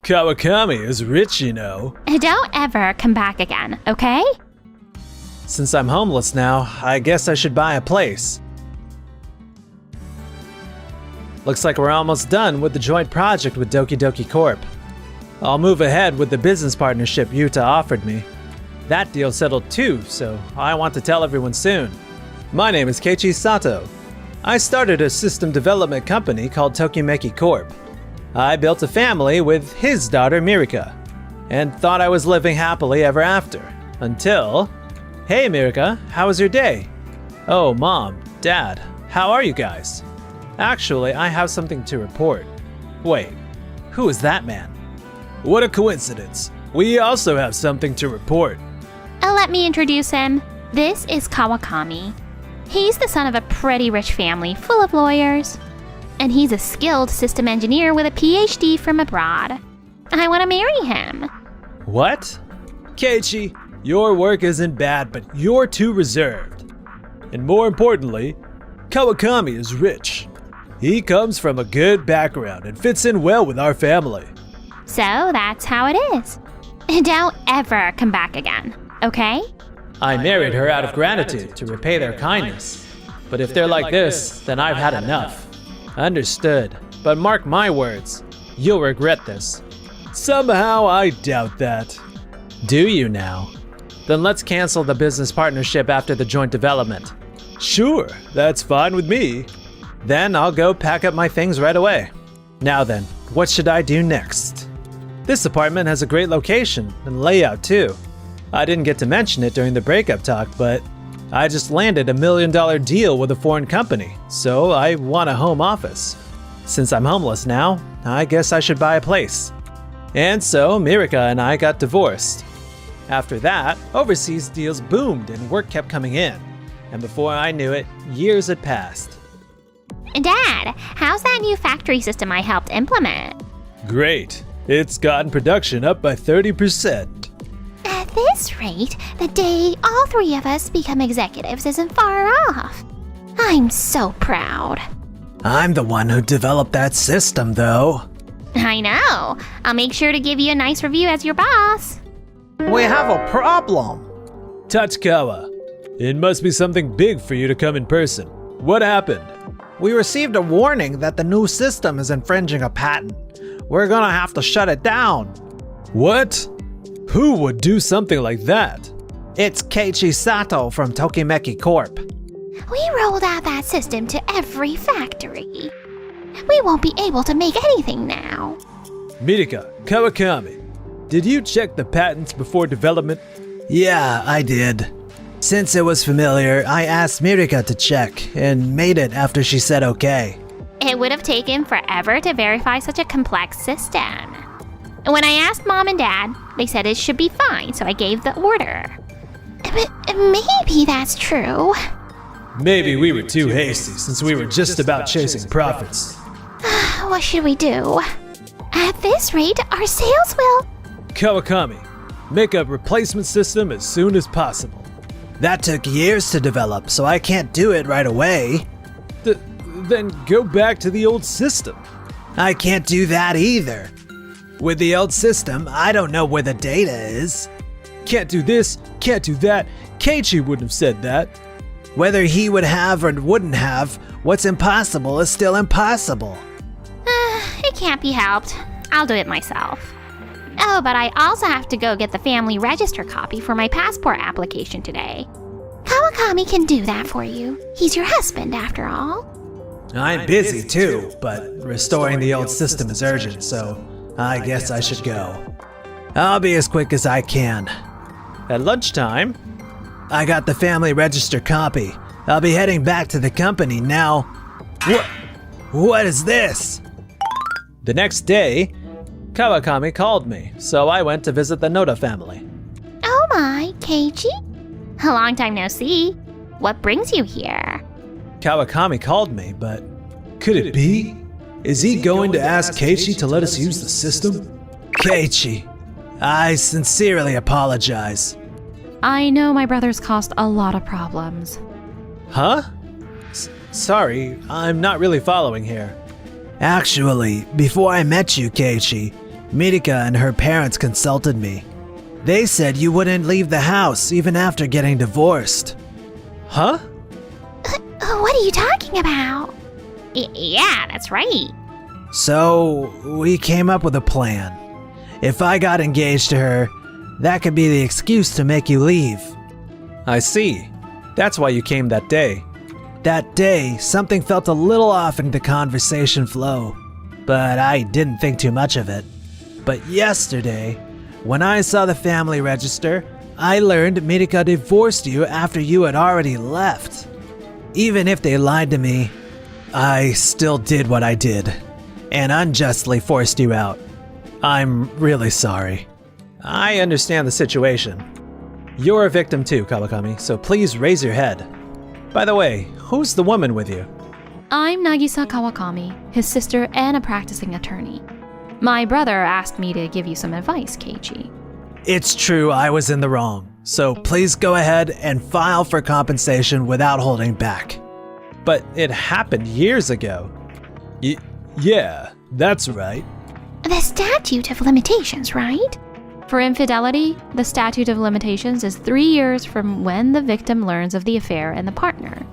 Kawakami is rich, you know. Don't ever come back again, okay? Since I'm homeless now, I guess I should buy a place. Looks like we're almost done with the joint project with Doki Doki Corp. I'll move ahead with the business partnership Yuta offered me. That deal settled too, so I want to tell everyone soon. My name is Keiichi Sato. I started a system development company called Tokimeki Corp. I built a family with his daughter Mirika, and thought I was living happily ever after, until... Hey Mirika, how was your day? Oh, Mom, Dad, how are you guys? Actually, I have something to report. Wait, who is that man? What a coincidence. We also have something to report. Let me introduce him. This is Kawakami. He's the son of a pretty rich family full of lawyers. And he's a skilled system engineer with a PhD from abroad. I want to marry him. What? Keiichi, your work isn't bad, but you're too reserved. And more importantly, Kawakami is rich. He comes from a good background and fits in well with our family. So that's how it is. Don't ever come back again, okay? I married her out of gratitude to repay their kindness. But if they're like this, then I've had enough. Understood. But mark my words, you'll regret this. Somehow I doubt that. Do you now? Then let's cancel the business partnership after the joint development. Sure, that's fine with me. Then I'll go pack up my things right away. Now then, what should I do next? This apartment has a great location and layout too. I didn't get to mention it during the breakup talk, but I just landed $1 million deal with a foreign company, so I want a home office. Since I'm homeless now, I guess I should buy a place. And so Mirika and I got divorced. After that, overseas deals boomed and work kept coming in. And before I knew it, years had passed. Dad, how's that new factory system I helped implement? Great. It's gotten production up by 30%. At this rate, the day all three of us become executives isn't far off. I'm so proud. I'm the one who developed that system, though. I know. I'll make sure to give you a nice review as your boss. We have a problem. Tachikawa, it must be something big for you to come in person. What happened? We received a warning that the new system is infringing a patent. We're gonna have to shut it down. What? Who would do something like that? It's Keiichi Sato from Tokimeki Corp. We rolled out that system to every factory. We won't be able to make anything now. Mirika, Kawakami, did you check the patents before development? Yeah, I did. Since it was familiar, I asked Mirika to check and made it after she said okay. It would have taken forever to verify such a complex system. And when I asked Mom and Dad, they said it should be fine, so I gave the order. But maybe that's true. Maybe we were too hasty since we were just about chasing profits. What should we do? At this rate, our sales will... Kawakami, make a replacement system as soon as possible. That took years to develop, so I can't do it right away. Then go back to the old system. I can't do that either. With the old system, I don't know where the data is. Can't do this, can't do that. Keiichi wouldn't have said that. Whether he would have or wouldn't have, what's impossible is still impossible. It can't be helped. I'll do it myself. Oh, but I also have to go get the family register copy for my passport application today. Kawakami can do that for you. He's your husband, after all. I'm busy too, but restoring the old system is urgent, so I guess I should go. I'll be as quick as I can. At lunchtime, I got the family register copy. I'll be heading back to the company now. What is this? The next day, Kawakami called me, so I went to visit the Noda family. Oh my, Keiichi? A long time no see. What brings you here? Kawakami called me, but could it be? Is he going to ask Keiichi to let us use the system? Keiichi, I sincerely apologize. I know my brothers caused a lot of problems. Huh? Sorry, I'm not really following here. Actually, before I met you, Keiichi, Mirika and her parents consulted me. They said you wouldn't leave the house even after getting divorced. Huh? What are you talking about? Yeah, that's right. So, we came up with a plan. If I got engaged to her, that could be the excuse to make you leave. I see. That's why you came that day. That day, something felt a little off in the conversation flow, but I didn't think too much of it. But yesterday, when I saw the family register, I learned Mirika divorced you after you had already left. Even if they lied to me, I still did what I did, and unjustly forced you out. I'm really sorry. I understand the situation. You're a victim too, Kawakami, so please raise your head. By the way, who's the woman with you? I'm Nagisa Kawakami, his sister and a practicing attorney. My brother asked me to give you some advice, Keiichi. It's true I was in the wrong, so please go ahead and file for compensation without holding back. But it happened years ago. Yeah, that's right. The statute of limitations, right? For infidelity, the statute of limitations is 3 years from when the victim learns of the affair and the partner,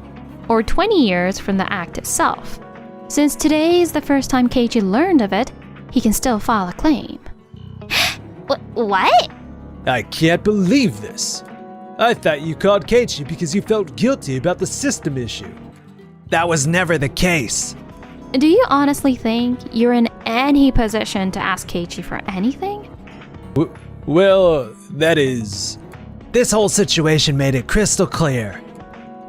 or 20 years from the act itself. Since today is the first time Keiichi learned of it, he can still file a claim. What? I can't believe this. I thought you called Keiichi because you felt guilty about the system issue. That was never the case. Do you honestly think you're in any position to ask Keiichi for anything? Well, that is... This whole situation made it crystal clear.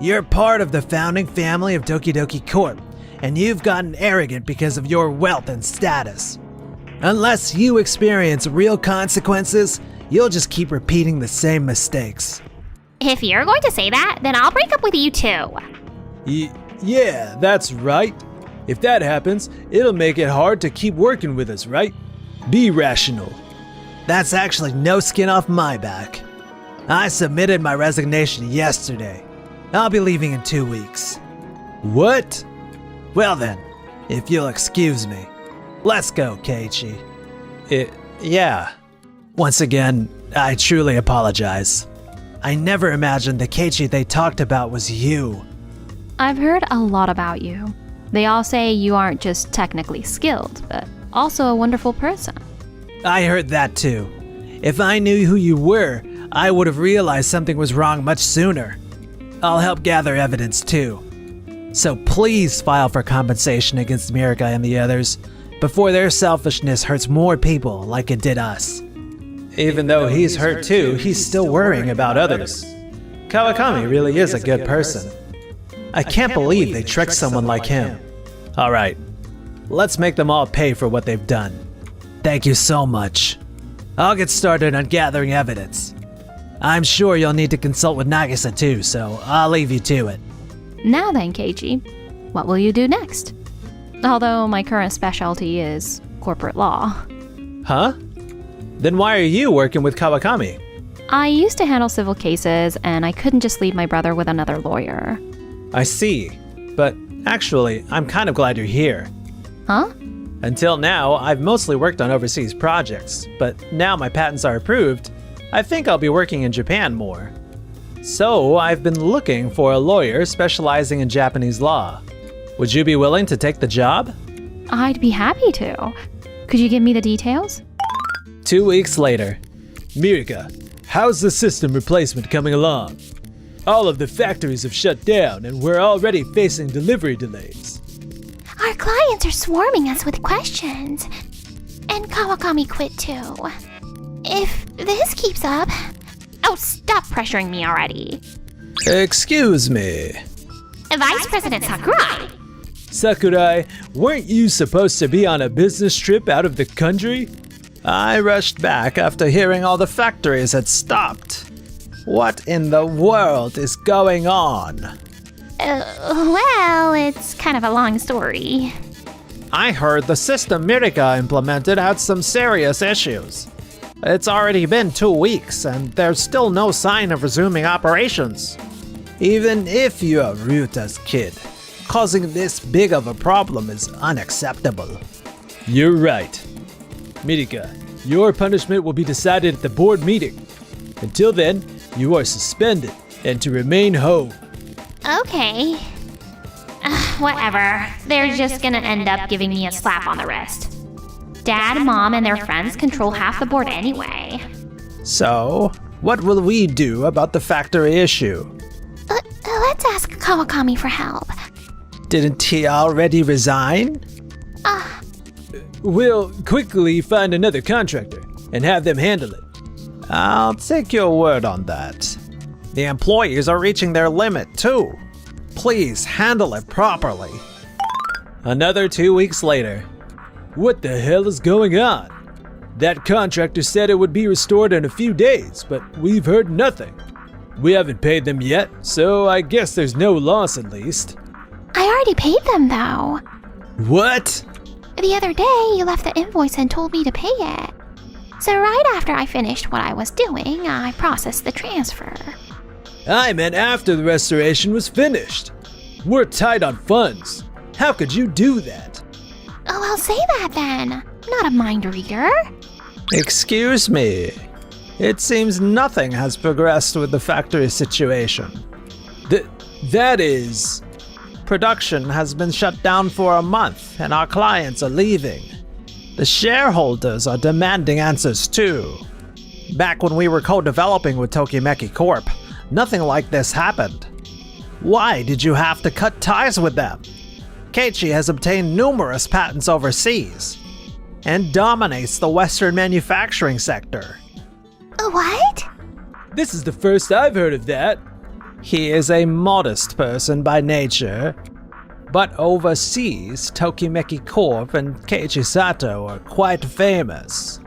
You're part of the founding family of Doki Doki Corp, and you've gotten arrogant because of your wealth and status. Unless you experience real consequences, you'll just keep repeating the same mistakes. If you're going to say that, then I'll break up with you too. Yeah, that's right. If that happens, it'll make it hard to keep working with us, right? Be rational. That's actually no skin off my back. I submitted my resignation yesterday. I'll be leaving in 2 weeks. What? Well then, if you'll excuse me. Let's go, Keiichi. Yeah. Once again, I truly apologize. I never imagined the Keiichi they talked about was you. I've heard a lot about you. They all say you aren't just technically skilled, but also a wonderful person. I heard that too. If I knew who you were, I would have realized something was wrong much sooner. I'll help gather evidence too. So please file for compensation against Mirika and the others before their selfishness hurts more people like it did us. Even though he's hurt too, he's still worrying about others. Kawakami really is a good person. I can't believe they tricked someone like him. Alright, let's make them all pay for what they've done. Thank you so much. I'll get started on gathering evidence. I'm sure you'll need to consult with Nagisa too, so I'll leave you to it. Now then, Keiichi, what will you do next? Although my current specialty is corporate law. Huh? Then why are you working with Kawakami? I used to handle civil cases, and I couldn't just leave my brother with another lawyer. I see. But actually, I'm kind of glad you're here. Huh? Until now, I've mostly worked on overseas projects, but now my patents are approved, I think I'll be working in Japan more. So, I've been looking for a lawyer specializing in Japanese law. Would you be willing to take the job? I'd be happy to. Could you give me the details? 2 weeks later. Mirika, how's the system replacement coming along? All of the factories have shut down and we're already facing delivery delays. Our clients are swarming us with questions. And Kawakami quit too. If this keeps up... Oh, stop pressuring me already. Excuse me. Vice President Sakurai! Sakurai, weren't you supposed to be on a business trip out of the country? I rushed back after hearing all the factories had stopped. What in the world is going on? Well, it's kind of a long story. I heard the system Mirika implemented had some serious issues. It's already been 2 weeks and there's still no sign of resuming operations. Even if you are Ryuta's kid, causing this big of a problem is unacceptable. You're right. Mirika, Your punishment will be decided at the board meeting. Until then, you are suspended and to remain home. Okay. Whatever. They're just gonna end up giving me a slap on the wrist. Dad, Mom, and their friends control half the board anyway. So, what will we do about the factory issue? Let's ask Kawakami for help. Didn't he already resign? We'll quickly find another contractor and have them handle it. I'll take your word on that. The employees are reaching their limit too. Please handle it properly. Another 2 weeks later. What the hell is going on? That contractor said it would be restored in a few days, but we've heard nothing. We haven't paid them yet, so I guess there's no loss at least. I already paid them, though. What? The other day, you left the invoice and told me to pay it. So right after I finished what I was doing, I processed the transfer. I meant after the restoration was finished. We're tight on funds. How could you do that? Oh, I'll say that then. I'm not a mind reader. Excuse me. It seems nothing has progressed with the factory situation. That is... Production has been shut down for a month and our clients are leaving. The shareholders are demanding answers too. Back when we were co-developing with Tokimeki Corp, nothing like this happened. Why did you have to cut ties with them? Keiichi has obtained numerous patents overseas and dominates the Western manufacturing sector. What? This is the first I've heard of that. He is a modest person by nature, but overseas, Tokimeki Corp and Keiichi Sato are quite famous.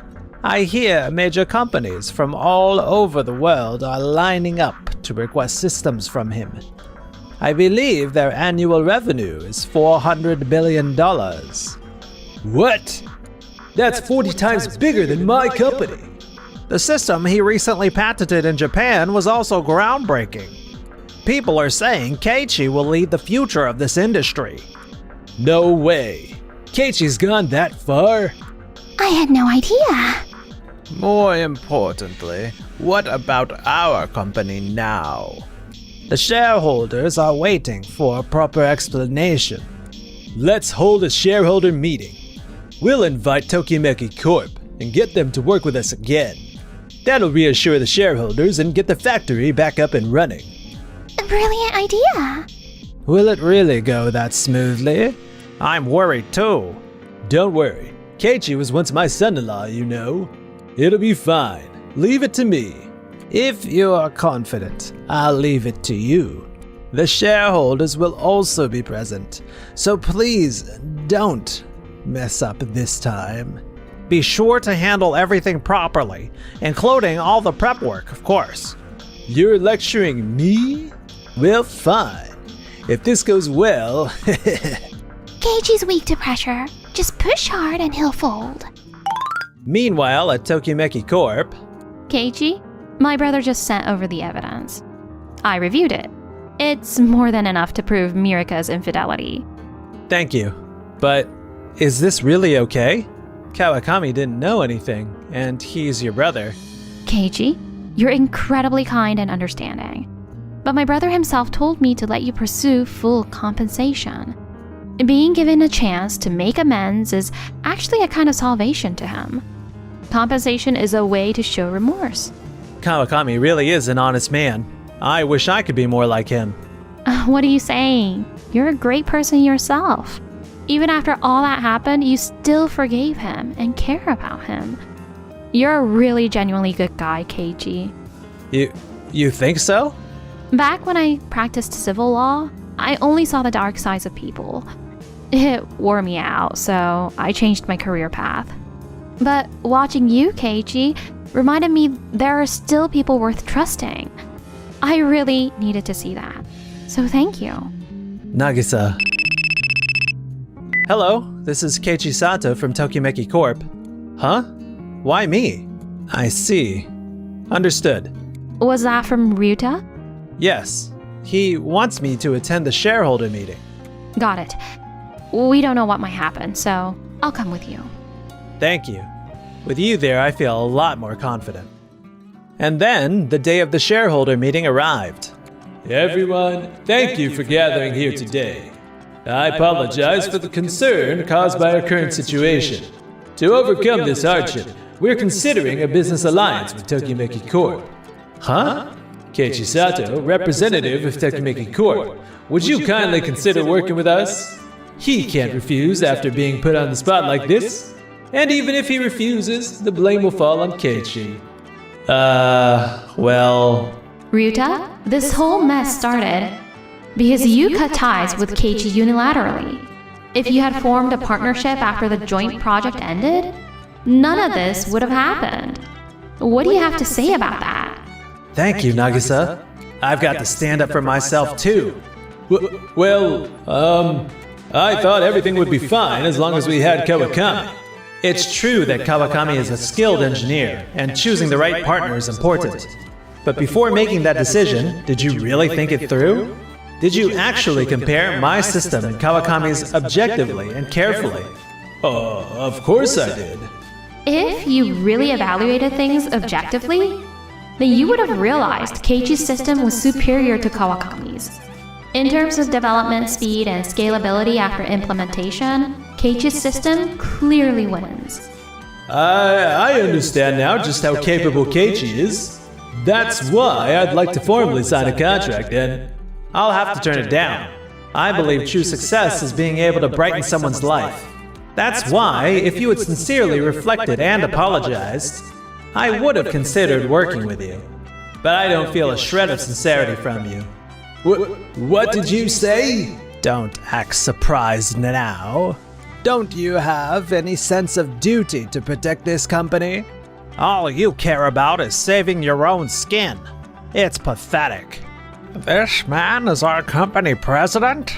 I hear major companies from all over the world are lining up to request systems from him. I believe their annual revenue is $400 billion. What? That's 40 times bigger than my company. The system he recently patented in Japan was also groundbreaking. People are saying Keiichi will lead the future of this industry. No way. Keiichi's gone that far? I had no idea. More importantly, what about our company now? The shareholders are waiting for a proper explanation. Let's hold a shareholder meeting. We'll invite Tokimeki Corp and get them to work with us again. That'll reassure the shareholders and get the factory back up and running. A brilliant idea. Will it really go that smoothly? I'm worried too. Don't worry. Keiichi was once my son-in-law, you know. It'll be fine. Leave it to me. If you are confident, I'll leave it to you. The shareholders will also be present, so please don't mess up this time. Be sure to handle everything properly, including all the prep work, of course. You're lecturing me? Well, fine. If this goes well... Keiichi's weak to pressure. Just push hard and he'll fold. Meanwhile, at Tokimeki Corp... Keiichi, my brother just sent over the evidence. I reviewed it. It's more than enough to prove Mirika's infidelity. Thank you. But is this really okay? Kawakami didn't know anything, and he's your brother. Keiichi, you're incredibly kind and understanding. But my brother himself told me to let you pursue full compensation. Being given a chance to make amends is actually a kind of salvation to him. Compensation is a way to show remorse. Kawakami really is an honest man. I wish I could be more like him. What are you saying? You're a great person yourself. Even after all that happened, you still forgave him and care about him. You're a really genuinely good guy, Keiichi. You think so? Back when I practiced civil law, I only saw the dark sides of people. It wore me out, so I changed my career path. But watching you, Keiichi, reminded me there are still people worth trusting. I really needed to see that. So thank you. Nagisa. Hello, this is Keiichi Sato from Tokimeki Corp. Huh? Why me? I see. Understood. Was that from Ryuta? Yes. He wants me to attend the shareholder meeting. Got it. We don't know what might happen, so I'll come with you. Thank you. With you there, I feel a lot more confident. And then, the day of the shareholder meeting arrived. Everyone, thank you for gathering here today. I apologize for the concern caused by our current situation. To overcome this hardship, we're considering a business alliance with Tokimeki Corp. Huh? Keiichi Sato, representative of Tokimeki Corp. Would you kindly consider working with us? He can't refuse after being put on the spot like this. And even if he refuses, the blame will fall on Keiichi. Well... Ryuta, this whole mess started because you cut ties with Keiichi unilaterally. If you had formed a partnership after the joint project ended, none of this would have happened. What do you have to say about that? Thank you, Nagisa. I've got to stand up for myself too. I thought everything would be fine as long as we had Kawakami. It's true that Kawakami is a skilled engineer, and choosing the right partner is important. But before making that decision, did you really think it through? Did you actually compare my system and Kawakami's objectively and carefully? Of course I did. If you really evaluated things objectively, then you would have realized Keiichi's system was superior to Kawakami's. In terms of development speed and scalability after implementation, Keiichi's system clearly wins. I understand now just how capable Keiichi is. That's why I'd like to formally sign a contract, and I'll have to turn it down. I believe true success is being able to brighten someone's life. That's why, if you had sincerely reflected and apologized, I would have considered working with you. But I don't feel a shred of sincerity from you. What did you say? Don't act surprised now. Don't you have any sense of duty to protect this company? All you care about is saving your own skin. It's pathetic. This man is our company president?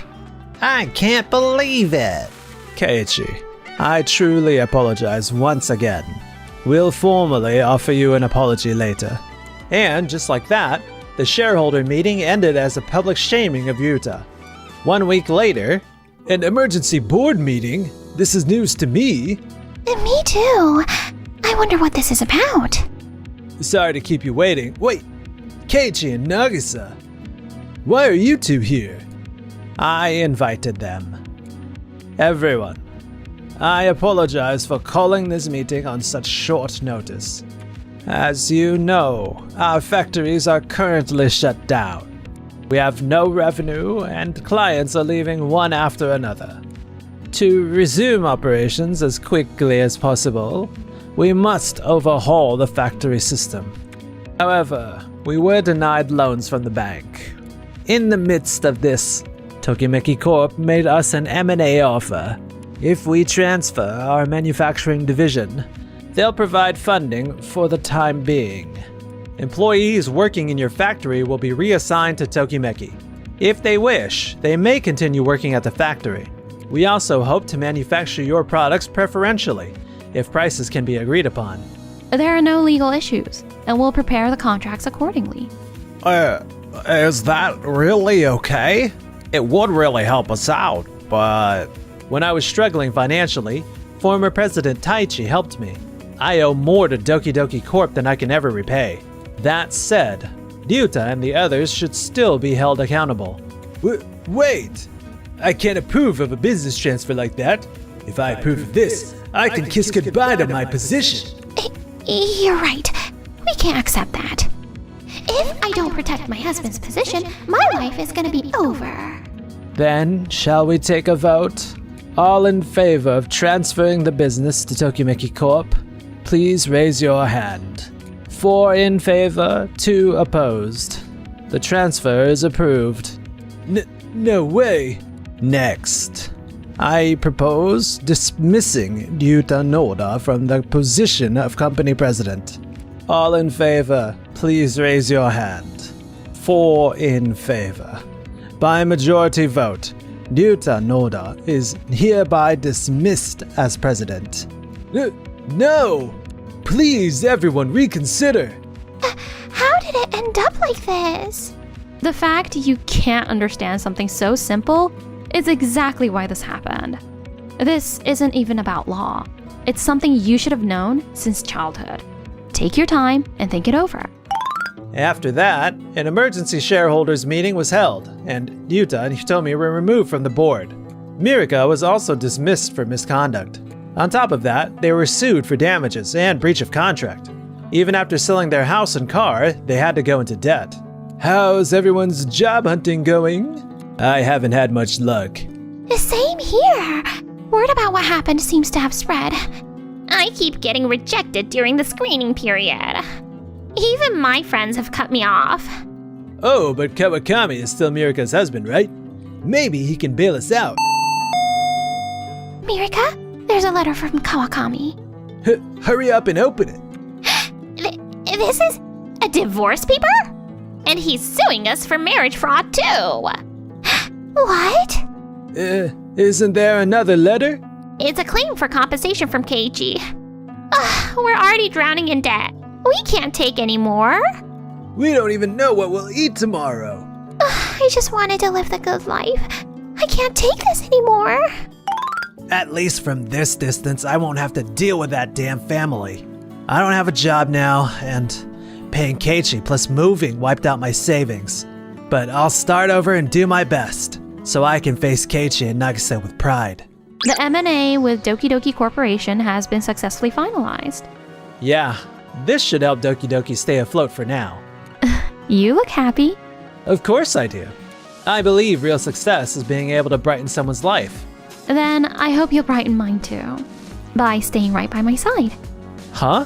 I can't believe it. Keiichi, I truly apologize once again. We'll formally offer you an apology later. And just like that, the shareholder meeting ended as a public shaming of Yuta. 1 week later, an emergency board meeting? This is news to me. Me too. I wonder what this is about. Sorry to keep you waiting. Wait, Keiichi and Nagisa. Why are you two here? I invited them. Everyone, I apologize for calling this meeting on such short notice. As you know, our factories are currently shut down. We have no revenue and clients are leaving one after another. To resume operations as quickly as possible, we must overhaul the factory system. However, we were denied loans from the bank. In the midst of this, Tokimeki Corp made us an M&A offer. If we transfer our manufacturing division, they'll provide funding for the time being. Employees working in your factory will be reassigned to Tokimeki. If they wish, they may continue working at the factory. We also hope to manufacture your products preferentially, if prices can be agreed upon. There are no legal issues, and we'll prepare the contracts accordingly. Is that really okay? It would really help us out, but... When I was struggling financially, former President Taichi helped me. I owe more to Doki Doki Corp than I can ever repay. That said, Ryuta and the others should still be held accountable. Wait! I can't approve of a business transfer like that. If I approve of this, I can kiss goodbye to my position. You're right. We can't accept that. If I don't protect my husband's position, my life is gonna be over. Then, shall we take a vote? All in favor of transferring the business to Tokimeki Corp, please raise your hand. 4 in favor, 2 opposed. The transfer is approved. No way! Next, I propose dismissing Ryuta Noda from the position of company president. All in favor, please raise your hand. 4 in favor. By majority vote, Ryuta Noda is hereby dismissed as president. No! Please, everyone, reconsider! How did it end up like this? The fact you can't understand something so simple is exactly why this happened. This isn't even about law. It's something you should have known since childhood. Take your time and think it over. After that, an emergency shareholders meeting was held, and Yuta and Hitomi were removed from the board. Mirika was also dismissed for misconduct. On top of that, they were sued for damages and breach of contract. Even after selling their house and car, they had to go into debt. How's everyone's job hunting going? I haven't had much luck. Same here. Word about what happened seems to have spread. I keep getting rejected during the screening period. Even my friends have cut me off. Oh, but Kawakami is still Mirika's husband, right? Maybe he can bail us out. Mirika, there's a letter from Kawakami. Hurry up and open it. This is a divorce paper? And he's suing us for marriage fraud too. What? Isn't there another letter? It's a claim for compensation from Keiichi. We're already drowning in debt. We can't take any more. We don't even know what we'll eat tomorrow. I just wanted to live the good life. I can't take this anymore. At least from this distance, I won't have to deal with that damn family. I don't have a job now, and paying Keiichi plus moving wiped out my savings. But I'll start over and do my best, so I can face Keiichi and Nagase with pride. The M&A with Doki Doki Corporation has been successfully finalized. Yeah, this should help Doki Doki stay afloat for now. You look happy. Of course I do. I believe real success is being able to brighten someone's life. Then I hope you'll brighten mine too, by staying right by my side. Huh?